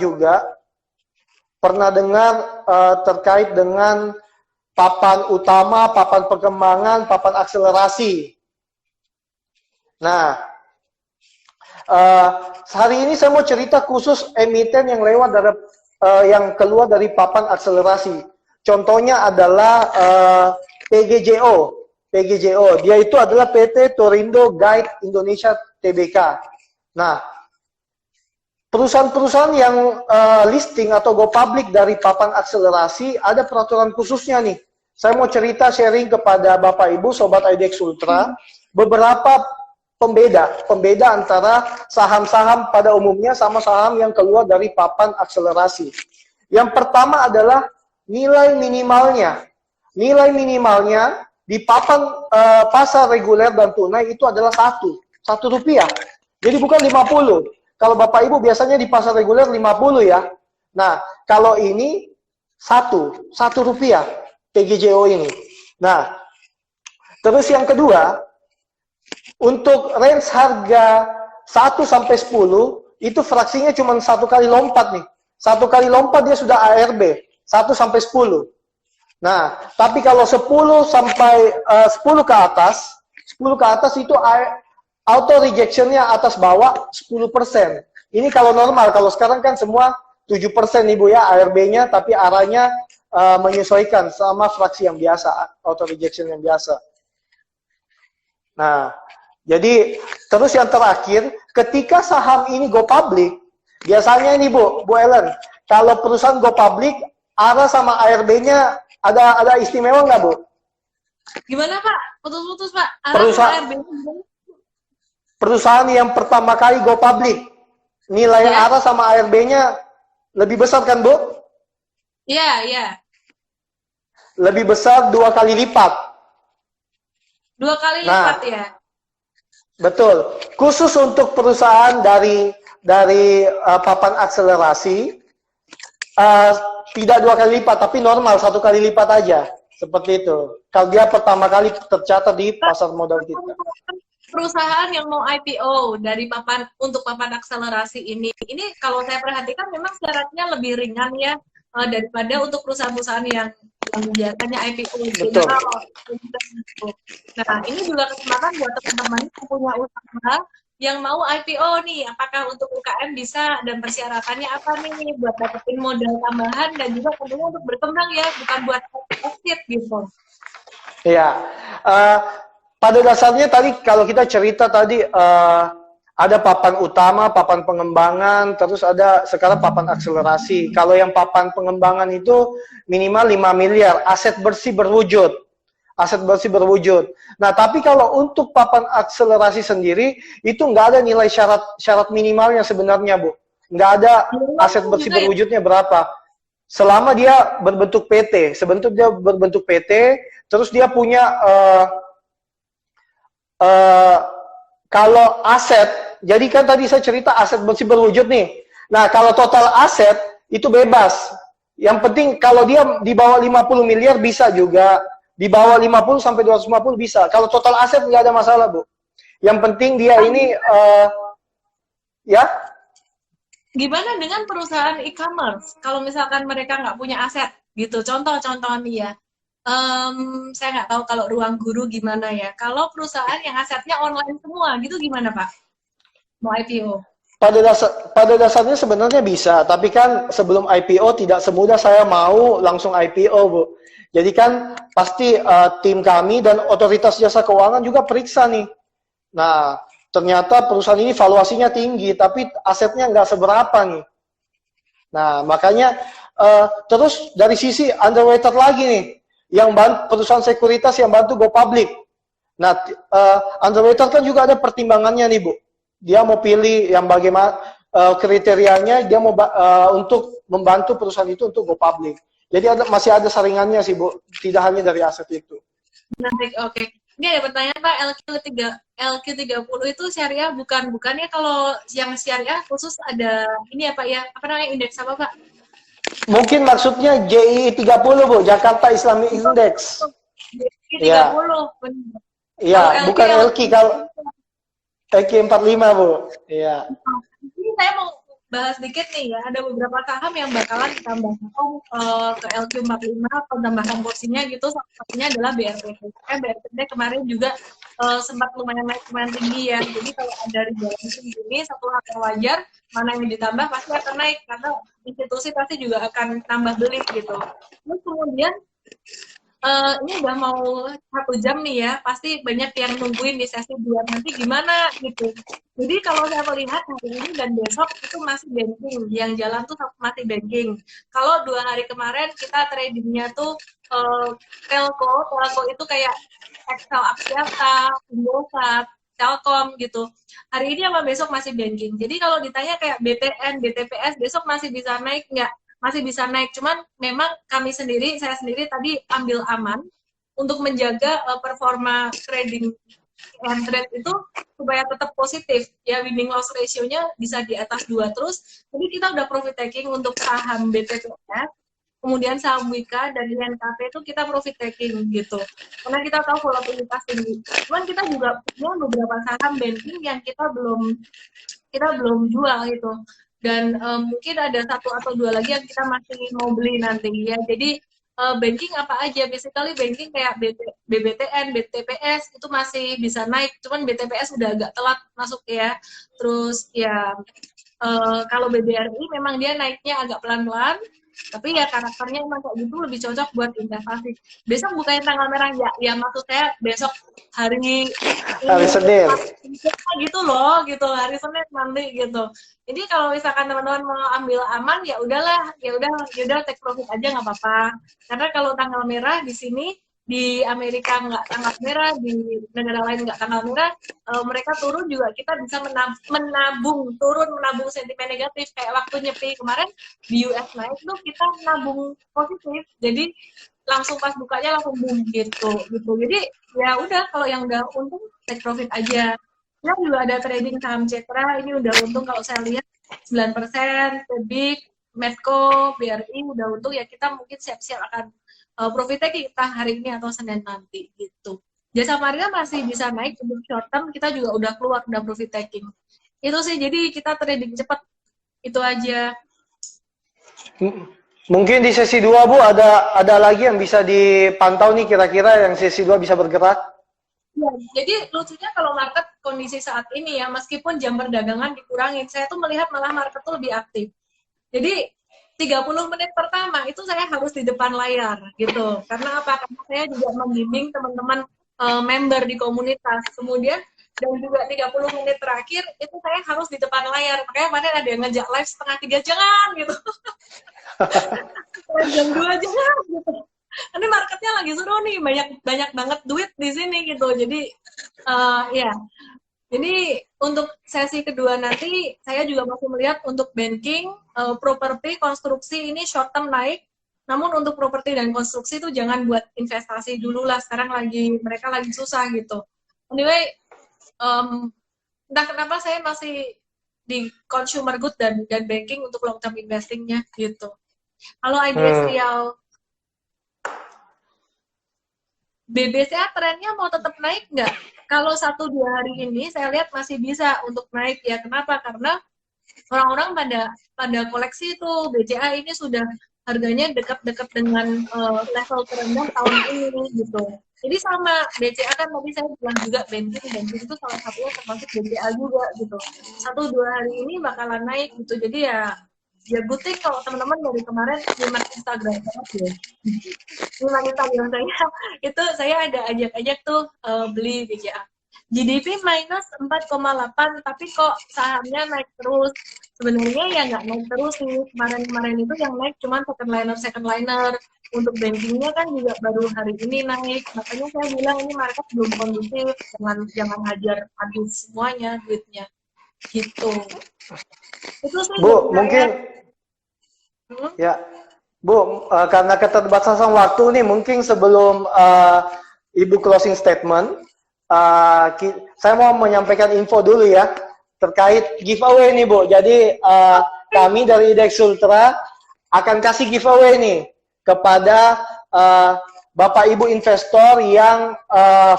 terkait dengan papan utama, papan perkembangan, papan akselerasi. Nah, hari ini saya mau cerita khusus emiten yang yang keluar dari papan akselerasi. Contohnya adalah PGJO. Dia itu adalah PT Torindo Guide Indonesia Tbk. Nah, perusahaan-perusahaan yang listing atau go public dari papan akselerasi ada peraturan khususnya nih. Saya mau cerita sharing kepada Bapak Ibu Sobat IDX Ultra beberapa pembeda antara saham-saham pada umumnya sama saham yang keluar dari papan akselerasi. Yang pertama adalah nilai minimalnya. Nilai minimalnya di papan pasar reguler dan tunai itu adalah satu rupiah. Jadi bukan 50. Kalau Bapak Ibu biasanya di pasar reguler 50 ya. Nah, kalau ini satu rupiah PGJO ini. Nah, terus yang kedua, untuk range harga 1 sampai 10 itu fraksinya cuma 1 kali lompat nih. 1 kali lompat dia sudah ARB 1 sampai 10. Nah, tapi kalau 10 sampai 10 ke atas itu auto rejectionnya atas bawah 10%. Ini kalau normal, kalau sekarang kan semua 7% Ibu ya ARB-nya, tapi arahnya menyesuaikan sama fraksi yang biasa, auto rejection yang biasa. Nah, jadi terus yang terakhir, ketika saham ini go public, biasanya ini Bu Ellen, kalau perusahaan go public, arah sama ARB-nya ada istimewa nggak Bu? Gimana Pak? Putus-putus Pak. Perusahaan yang pertama kali go public, nilai arah sama ARB-nya lebih besar kan Bu? Iya. Lebih besar 2 kali lipat. 2 kali lipat ya? Betul. Khusus untuk perusahaan dari papan akselerasi, tidak 2 kali lipat, tapi normal 1 kali lipat aja. Seperti itu. Kalau dia pertama kali tercatat di pasar modal kita. Perusahaan yang mau IPO dari papan akselerasi ini kalau saya perhatikan memang syaratnya lebih ringan ya daripada untuk perusahaan-perusahaan yang biasanya IPO. Betul. Nah, ini juga kesempatan buat teman-teman yang punya usaha yang mau IPO nih, apakah untuk UKM bisa dan persyaratannya apa nih buat dapetin modal tambahan dan juga tentunya untuk berkembang ya, bukan buat exit gitu. Iya. Pada dasarnya tadi kalau kita cerita tadi ada papan utama, papan pengembangan, terus ada sekarang papan akselerasi. Kalau yang papan pengembangan itu minimal 5 miliar, aset bersih berwujud. Nah, tapi kalau untuk papan akselerasi sendiri, itu nggak ada nilai syarat minimalnya sebenarnya, Bu. Nggak ada aset bersih berwujudnya berapa. Selama dia berbentuk PT, terus dia punya kalau aset, jadi kan tadi saya cerita aset bersih berwujud nih. Nah, kalau total aset itu bebas. Yang penting kalau dia di bawah 50 miliar bisa juga. Di bawah 50 sampai 250 bisa. Kalau total aset nggak ada masalah, Bu. Yang penting dia ini ya. Gimana dengan perusahaan e-commerce? Kalau misalkan mereka nggak punya aset gitu. Contoh nih ya. Saya nggak tahu kalau Ruang Guru gimana ya. Kalau perusahaan yang asetnya online semua, gitu gimana Pak? Mau IPO? Pada dasarnya sebenarnya bisa, tapi kan sebelum IPO tidak semudah saya mau langsung IPO, Bu. Jadi kan pasti tim kami dan otoritas jasa keuangan juga periksa nih. Nah, ternyata perusahaan ini valuasinya tinggi, tapi asetnya nggak seberapa nih. Nah, makanya terus dari sisi underwriter lagi nih, yang perusahaan sekuritas yang bantu go public. Nah, underwriter kan juga ada pertimbangannya nih, Bu. Dia mau pilih yang bagaimana kriterianya, dia mau untuk membantu perusahaan itu untuk go public. Jadi masih ada saringannya sih, Bu. Tidak hanya dari aset itu. Menarik, oke. Ini ada pertanyaan Pak, LQ30 itu syariah bukannya kalau yang syariah khusus ada ini ya Pak ya, apa namanya indeks apa Pak? Mungkin maksudnya JI 30 Bu, Jakarta Islamic Index. JI 30. Iya, bukan LQ kalau LQ 45 Bu. Iya. Ini saya mau bahas dikit nih ya, ada beberapa saham yang bakalan ditambah ke LQ45 penambahan porsinya gitu, salah satunya adalah BRPT. BRPT kemarin juga sempat lumayan naik, lumayan tinggi ya, jadi kalau ada rebalancing ini satu hal yang wajar, mana yang ditambah pasti akan naik, karena institusi pasti juga akan tambah beli gitu. Terus kemudian ini udah mau 1 jam nih ya, pasti banyak yang nungguin di sesi 2 nanti gimana gitu. Jadi kalau saya melihat hari ini dan besok itu masih banking, yang jalan tuh masih banking. Kalau 2 hari kemarin kita tradingnya tuh telco itu kayak Excel Axiata, Indosat, Telkom gitu. Hari ini sama besok masih banking. Jadi kalau ditanya kayak BTN, BTPS besok masih bisa naik nggak? Masih bisa naik, cuman memang saya sendiri tadi ambil aman untuk menjaga performa trading and trade itu supaya tetap positif ya, winning loss ratio-nya bisa di atas 2 terus. Jadi kita udah profit taking untuk saham BTPS, kemudian saham Wika dan INKP itu kita profit taking gitu, karena kita tahu volatilitas tinggi. Cuman kita juga punya beberapa saham banking yang kita belum jual gitu, dan mungkin ada 1 atau 2 lagi yang kita masih mau beli nanti ya. Jadi banking apa aja, basically banking kayak BBTN, BTPS itu masih bisa naik, cuman BTPS udah agak telat masuk ya. Terus ya kalau BBRI memang dia naiknya agak pelan-pelan, tapi ya karakternya emang kayak gitu, lebih cocok buat investasi. Besok bukannya tanggal merah ya maksud saya besok hari Senin gitu loh, gitu hari Senin nanti gitu. Jadi kalau misalkan teman-teman mau ambil aman ya udahlah, ya udah take profit aja nggak apa-apa. Karena kalau tanggal merah di sini di Amerika nggak tanggal merah, di negara lain nggak tanggal merah, mereka turun juga kita bisa menabung sentimen negatif. Kayak waktu nyepi kemarin di US naik tuh kita menabung positif, jadi langsung pas bukanya langsung boom gitu. Jadi ya udah, kalau yang udah untung take profit aja. Ya juga ada trading saham Cetra, ini udah untung kalau saya lihat 9%, Tebik, Medco, BRI udah untung ya, kita mungkin siap-siap akan profitnya kita hari ini atau Senin nanti gitu. Jasa Marga masih bisa naik untuk short term, kita juga udah keluar, udah profit taking. Itu sih, jadi kita trading cepat, itu aja. Mungkin di sesi 2 Bu ada lagi yang bisa dipantau nih kira-kira yang sesi 2 bisa bergerak. Ya, jadi lucunya kalau market kondisi saat ini ya, meskipun jam perdagangan dikurangin, saya tuh melihat malah market tuh lebih aktif. Jadi 30 menit pertama itu saya harus di depan layar gitu. Karena apa? Karena saya juga membimbing teman-teman member di komunitas. Kemudian dan juga 30 menit terakhir itu saya harus di depan layar. Makanya kemarin ada yang ngejak live setengah 3, jangan gitu. Jam 2 jangan gitu. Ini marketnya lagi seru nih, banyak banget duit di sini gitu. Jadi ya. Jadi untuk sesi kedua nanti saya juga masih melihat untuk banking, properti, konstruksi ini short term naik. Namun untuk properti dan konstruksi itu jangan buat investasi dulu lah. Sekarang mereka lagi susah gitu. Anyway, entah kenapa saya masih di consumer good dan banking untuk long term investingnya gitu. Kalau ideal BBCA trennya mau tetap naik nggak? Kalau 1-2 hari ini saya lihat masih bisa untuk naik ya. Kenapa? Karena orang-orang pada koleksi itu BCA ini sudah harganya dekat-dekat dengan level terendah tahun ini gitu. Jadi sama BCA kan tadi saya bilang juga banking itu salah satunya termasuk BCA juga gitu. 1-2 hari ini bakalan naik gitu. Jadi ya good thing kalau teman-teman dari kemarin nyimak Instagram banget ya. Nyimak Instagram saya itu saya ada ajak-ajak tuh beli BCA. GDP minus 4,8, tapi kok sahamnya naik terus. Sebenarnya ya nggak naik terus nih. Kemarin-kemarin itu yang naik cuma second liner. Untuk bankingnya kan juga baru hari ini naik. Makanya saya bilang ini market belum kondusif. Jangan hajar habis semuanya duitnya. Gitu. Itu sih Bu, dari mungkin saya. ya, Bu, karena keterbatasan waktu nih, mungkin sebelum Ibu closing statement, saya mau menyampaikan info dulu ya terkait giveaway nih, Bu. Jadi kami dari IDX Ultra akan kasih giveaway nih kepada Bapak Ibu investor yang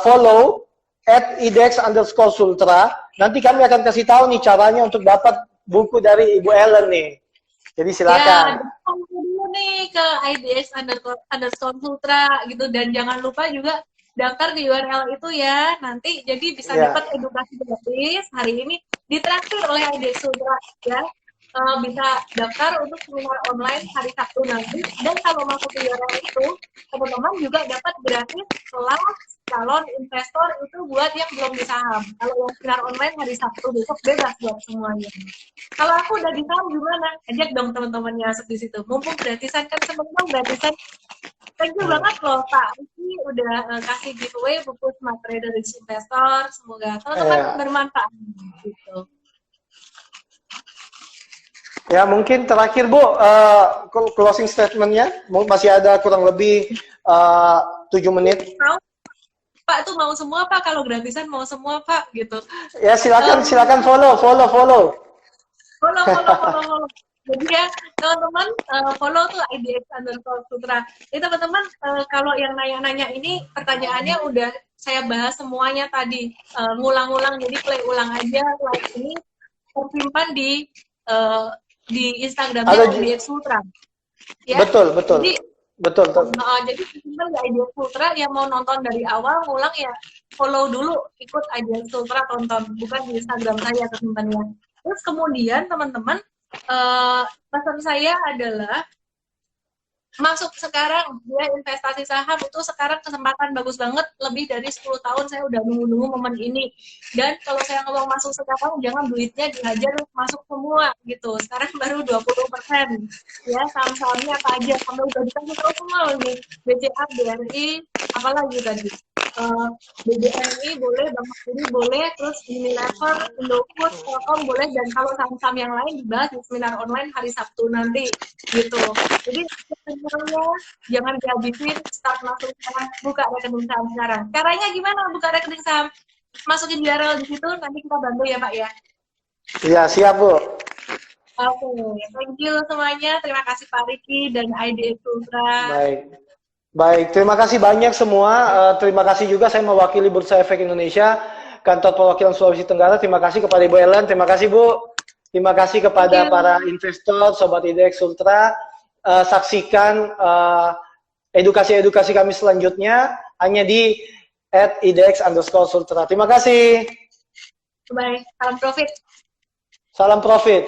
follow @IDX_Sultra. Nanti kami akan kasih tahu nih caranya untuk dapat buku dari Ibu Ellen nih. Jadi silakan. Ya, dulu nih ke IDX_Sultra gitu, dan jangan lupa juga daftar ke URL itu ya. Nanti jadi bisa dapat edukasi gratis hari ini ditraktir oleh IDX Sultra ya. Bisa daftar untuk seminar online hari Sabtu nanti, dan kalau masuk ke URL itu teman-teman juga dapat gratis kelas calon investor itu buat yang belum di saham. Kalau yang seminar online hari Sabtu besok bebas buat semuanya. Kalau aku udah di saham gimana? Ajak dong teman-temannya masuk di situ. Mumpung gratisan kan, teman-teman gratisan. Thank you banget loh Pak Riki udah kasih giveaway buku Smart Trader Rich Investor. Semoga teman-teman bermanfaat gitu. Ya, mungkin terakhir Bu, closing statement-nya masih ada kurang lebih 7 menit. Pak tuh mau semua Pak, kalau gratisan mau semua Pak gitu. Ya, silakan follow. Jadi ya teman-teman follow tuh IDX_Sultra. Jadi teman-teman kalau yang nanya-nanya ini pertanyaannya udah saya bahas semuanya tadi, ngulang-ulang, jadi play ulang aja live ini tersimpan di Instagramnya IDX Sultra. Ya? Betul. Jadi, betul. Jadi teman-teman di IDX Sultra yang mau nonton dari awal ngulang ya follow dulu, ikut IDX Sultra, tonton, bukan di Instagram saya teman-teman. Terus kemudian teman-teman pesan saya adalah masuk sekarang ya, investasi saham itu sekarang kesempatan bagus banget. Lebih dari 10 tahun saya udah nunggu-nunggu momen ini, dan kalau saya ngomong masuk sekarang jangan duitnya dihajar masuk semua gitu. Sekarang baru 20% ya, saham-sahamnya apa aja sampai udah dikasih tahu semua nih, BCA, BRI, apalagi tadi BBNI boleh, Bank Mandiri boleh, terus Unilever, Indofood, Telkom boleh, dan kalau saham-saham yang lain dibahas di seminar online hari Sabtu nanti gitu. Jadi sebenarnya jangan dihabisin, start masuk sekarang, buka rekening saham sekarang. Caranya gimana buka rekening saham? Masukin URL di situ, nanti kita bantu ya Pak ya. Iya, siap Bu. Oke, thank you semuanya. Terima kasih Pak Riki dan IDX Sultra. Baik, terima kasih banyak semua. Terima kasih juga saya mewakili Bursa Efek Indonesia, Kantor Perwakilan Sulawesi Tenggara. Terima kasih kepada Ibu Ellen. Terima kasih Bu. Terima kasih kepada para investor, Sobat IDX Sultra. Saksikan edukasi-edukasi kami selanjutnya hanya di @IDX_Sultra. Terima kasih. Bye. Salam profit. Salam profit.